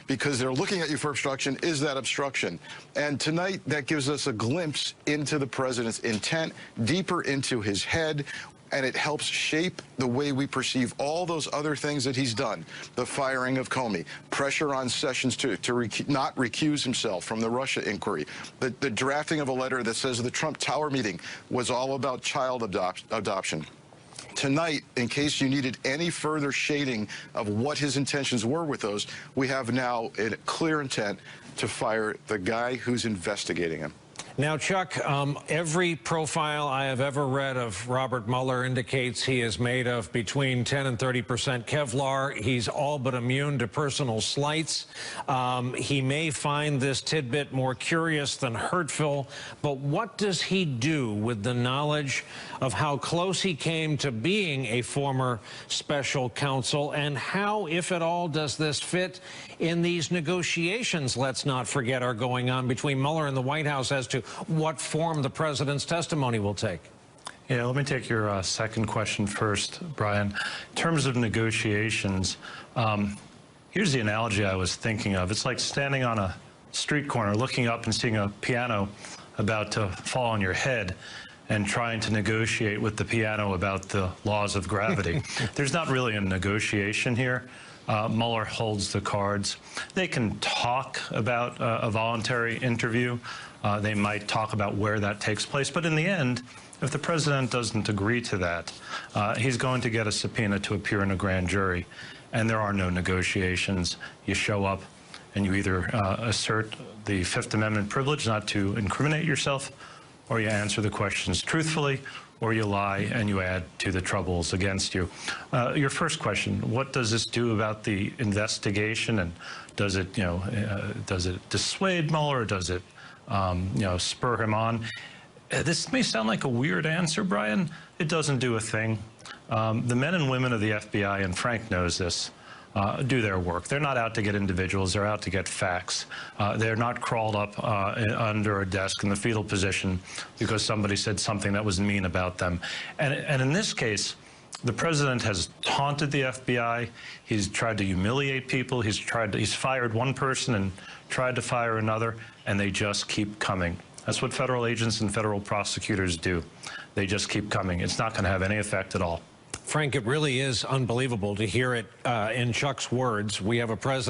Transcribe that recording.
because they're looking at you for obstruction. Is that obstruction? And tonight, that gives us a glimpse into the president's intent, deeper into his head, and it helps shape the way we perceive all those other things that he's done. The firing of Comey, pressure on Sessions to not recuse himself from the Russia inquiry, the drafting of a letter that says the Trump Tower meeting was all about child adoption. Tonight, in case you needed any further shading of what his intentions were with those, we have now a clear intent to fire the guy who's investigating him. Now, Chuck, every profile I have ever read of Robert Mueller indicates he is made of between 10 and 30% Kevlar. He's all but immune to personal slights. He may find this tidbit more curious than hurtful, but what does he do with the knowledge of how close he came to being a former special counsel, and how, if at all, does this fit in these negotiations, let's not forget, are going on between Mueller and the White House as to what form the president's testimony will take? Yeah, let me take your second question first, Brian. In terms of negotiations, here's the analogy I was thinking of. It's like standing on a street corner, looking up and seeing a piano about to fall on your head and trying to negotiate with the piano about the laws of gravity. There's not really a negotiation here. Mueller holds the cards. They can talk about a voluntary interview. They might talk about where that takes place. But in the end, if the president doesn't agree to that, he's going to get a subpoena to appear in a grand jury. And there are no negotiations. You show up and you either assert the Fifth Amendment privilege not to incriminate yourself, or you answer the questions truthfully, or you lie and you add to the troubles against you. Your first question, what does this do about the investigation, and does it, does it dissuade Mueller, or does it, spur him on? This may sound like a weird answer, Brian. It doesn't do a thing. The men and women of the FBI, and Frank knows this, do their work. They're not out to get individuals. They're out to get facts. They're not crawled up under a desk in the fetal position because somebody said something that was mean about them. And in this case, the president has taunted the FBI. He's tried to humiliate people. He's fired one person and tried to fire another, and they just keep coming. That's what federal agents and federal prosecutors do. They just keep coming. It's not going to have any effect at all. Frank, it really is unbelievable to hear it in Chuck's words. We have a president